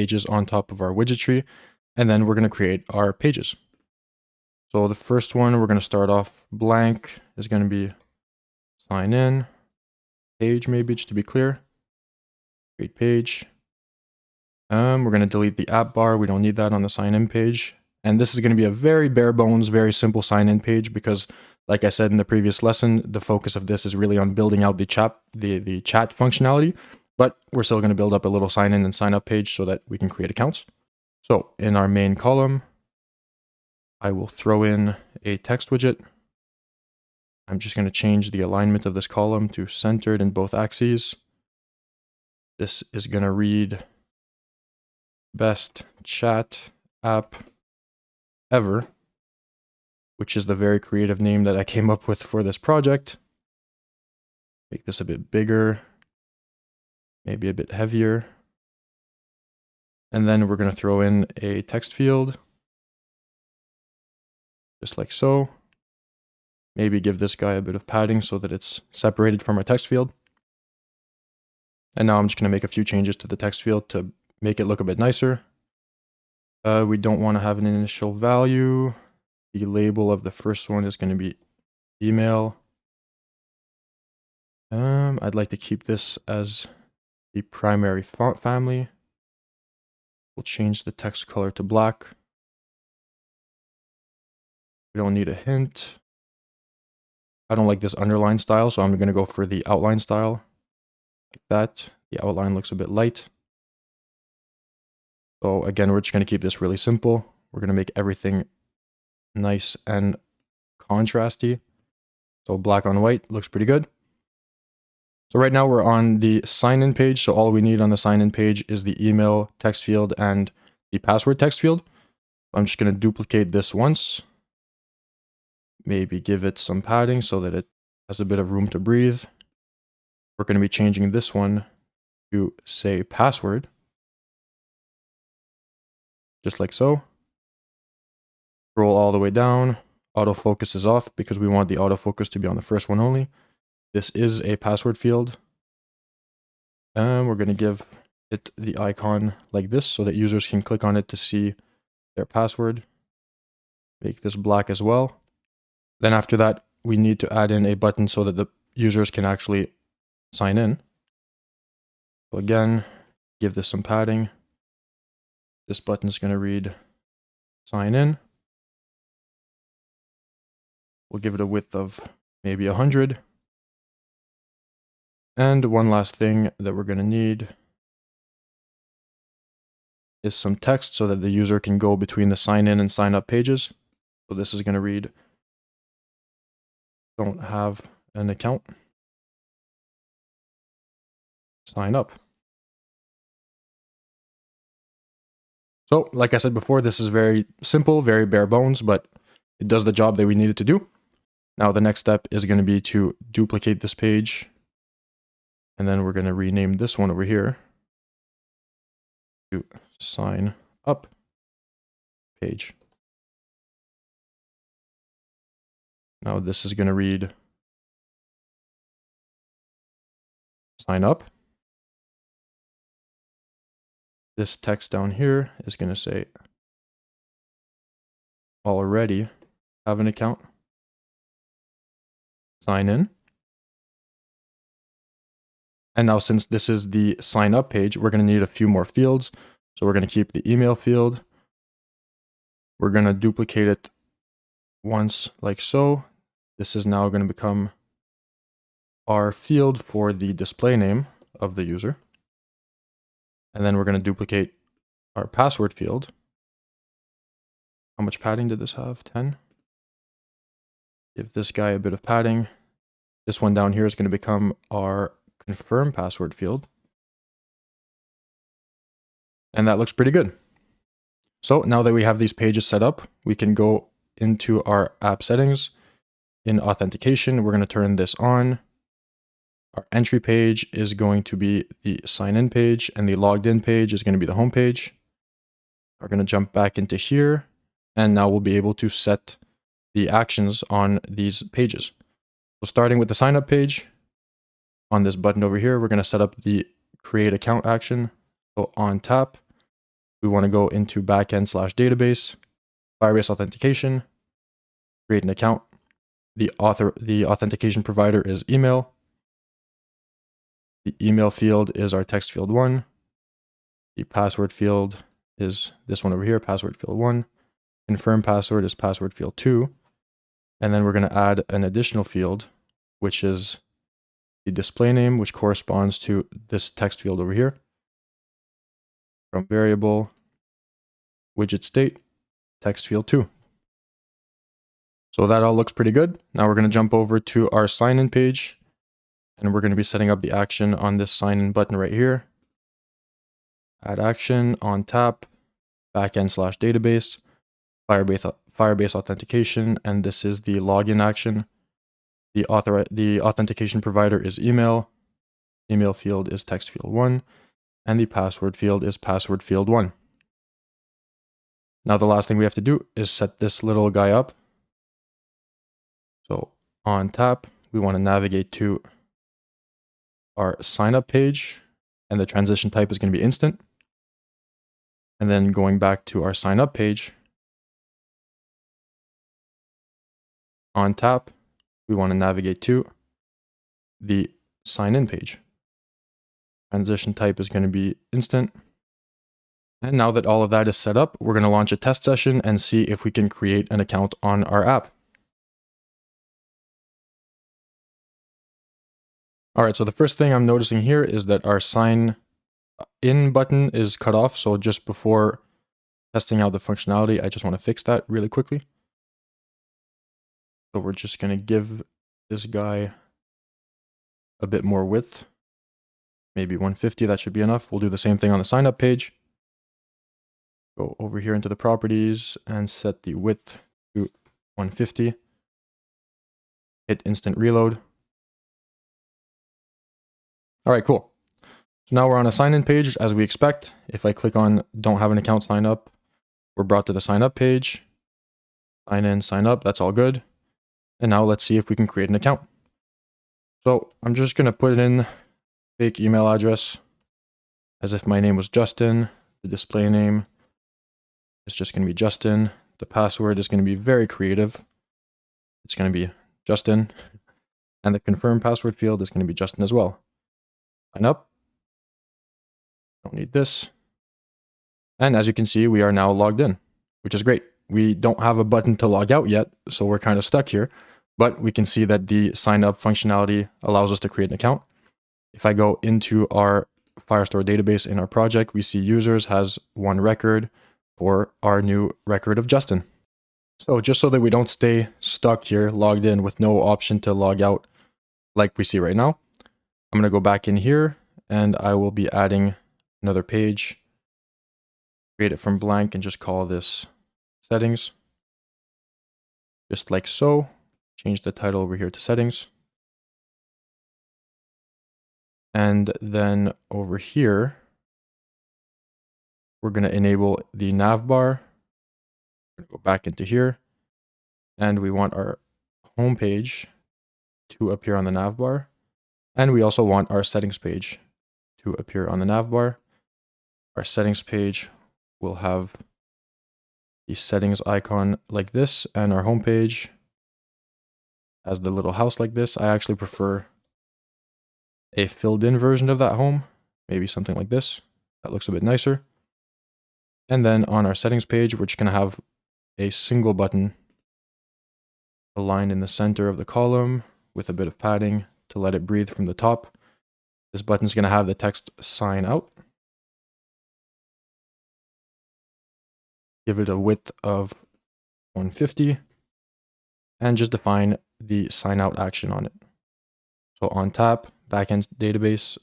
pages on top of our widget tree, and then we're going to create our pages. So the first one, we're going to start off blank, is going to be sign in page, maybe, just to be clear. Create page. We're going to delete the app bar. We don't need that on the sign in page. And this is going to be a very bare bones, very simple sign in page because, like I said in the previous lesson, the focus of this is really on building out the chat functionality, but we're still going to build up a little sign in and sign up page so that we can create accounts. So in our main column, I will throw in a text widget. I'm just going to change the alignment of this column to centered in both axes. This is going to read best chat app ever, which is the very creative name that I came up with for this project. Make this a bit bigger, maybe a bit heavier. And then we're going to throw in a text field, just like so. Maybe give this guy a bit of padding so that it's separated from our text field. And now I'm just going to make a few changes to the text field to make it look a bit nicer. We don't want to have an initial value. The label of the first one is going to be email. I'd like to keep this as the primary font family. We'll change the text color to black. We don't need a hint. I don't like this underline style, so I'm going to go for the outline style. Like that. The outline looks a bit light. So again, we're just going to keep this really simple. We're going to make everything nice and contrasty. So black on white looks pretty good. So right now we're on the sign-in page. So all we need on the sign-in page is the email text field and the password text field. I'm just going to duplicate this once. Maybe give it some padding so that it has a bit of room to breathe. We're going to be changing this one to say password. Just like so. Scroll all the way down. Autofocus is off because we want the autofocus to be on the first one only. This is a password field. And we're going to give it the icon like this so that users can click on it to see their password. Make this black as well. Then after that, we need to add in a button so that the users can actually sign in. So again, give this some padding. This button is going to read sign in. We'll give it a width of maybe 100. And one last thing that we're going to need is some text so that the user can go between the sign in and sign up pages. So this is going to read, don't have an account, sign up. So like I said before, this is very simple, very bare bones, but it does the job that we needed to do. Now the next step is going to be to duplicate this page. And then we're going to rename this one over here to sign up page. Now this is going to read sign up. This text down here is going to say already have an account, sign in. And now since this is the sign up page, we're going to need a few more fields. So we're going to keep the email field. We're going to duplicate it once like so. This is now going to become our field for the display name of the user. And then we're going to duplicate our password field. How much padding did this have? 10. Give this guy a bit of padding. This one down here is going to become our confirm password field. And that looks pretty good. So now that we have these pages set up, we can go into our app settings. In authentication, we're going to turn this on. Our entry page is going to be the sign in page, and the logged in page is going to be the home page. We're going to jump back into here, and now we'll be able to set the actions on these pages. So starting with the sign up page, on this button over here, we're going to set up the create account action. So on tap, we want to go into backend/database, Firebase authentication, create an account. The authentication provider is email. The email field is our text field 1. The password field is this one over here, password field 1. Confirm password is password field 2. And then we're going to add an additional field, which is the display name, which corresponds to this text field over here. From variable, widget state, text field 2. So that all looks pretty good. Now we're going to jump over to our sign-in page, and we're going to be setting up the action on this sign-in button right here. Add action on tap, backend/database, Firebase authentication, and this is the login action. The authentication provider is email. Email field is text field 1, and the password field is password field 1. Now the last thing we have to do is set this little guy up. So on tap, we want to navigate to our sign up page, and the transition type is going to be instant. And then going back to our sign up page, on tap, we want to navigate to the sign in page. Transition type is going to be instant. And now that all of that is set up, we're going to launch a test session and see if we can create an account on our app. All right, so the first thing I'm noticing here is that our sign in button is cut off. So just before testing out the functionality, I just want to fix that really quickly. So we're just going to give this guy a bit more width, maybe 150, that should be enough. We'll do the same thing on the sign up page. Go over here into the properties and set the width to 150. Hit instant reload. All right, cool. So now we're on a sign-in page as we expect. If I click on don't have an account sign up, we're brought to the sign up page. Sign in, sign up, that's all good. And now let's see if we can create an account. So I'm just going to put in fake email address as if my name was Justin. The display name is just going to be Justin. The password is going to be very creative. It's going to be Justin. And the confirm password field is going to be Justin as well. Sign up. Don't need this. And as you can see, we are now logged in, which is great. We don't have a button to log out yet, so we're kind of stuck here. But we can see that the sign up functionality allows us to create an account. If I go into our Firestore database in our project, we see users has one record for our new record of Justin. So just so that we don't stay stuck here, logged in with no option to log out like we see right now, I'm going to go back in here and I will be adding another page, create it from blank and just call this settings. Just like so. Change the title over here to settings. And then over here, we're going to enable the nav bar. We're going to go back into here and we want our home page to appear on the nav bar. And we also want our settings page to appear on the nav bar. Our settings page will have the settings icon like this, and our home page has the little house like this. I actually prefer a filled in version of that home, maybe something like this. That looks a bit nicer. And then on our settings page, we're just going to have a single button aligned in the center of the column with a bit of padding to let it breathe from the top. This button is going to have the text sign out. Give it a width of 150 and just define the sign out action on it. So on tap, backend database,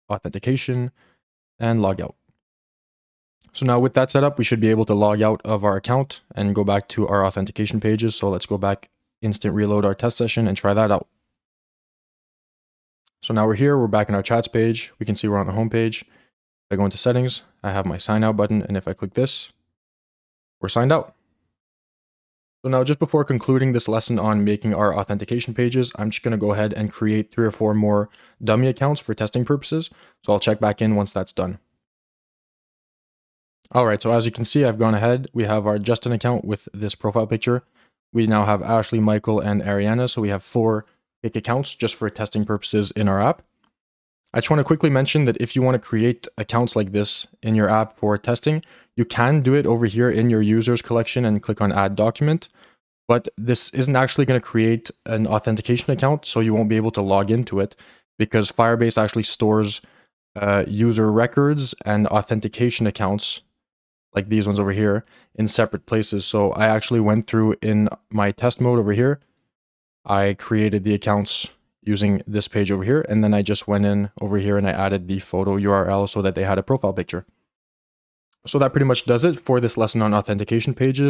authentication, and log out. So now with that set up, we should be able to log out of our account and go back to our authentication pages. So let's go back, instant reload our test session and try that out. So now we're here, we're back in our chats page. We can see we're on the home page. If I go into settings, I have my sign out button. And if I click this, we're signed out. So now just before concluding this lesson on making our authentication pages, I'm just going to go ahead and create 3 or 4 more dummy accounts for testing purposes. So I'll check back in once that's done. All right, so as you can see, I've gone ahead. We have our Justin account with this profile picture. We now have Ashley, Michael, and Ariana. So we have 4 fake accounts just for testing purposes in our app. I just want to quickly mention that if you want to create accounts like this in your app for testing, you can do it over here in your users collection and click on add document. But this isn't actually going to create an authentication account, so you won't be able to log into it because Firebase actually stores user records and authentication accounts like these ones over here in separate places. So I actually went through in my test mode over here. I created the accounts using this page over here, and then I just went in over here and I added the photo URL so that they had a profile picture. So that pretty much does it for this lesson on authentication pages.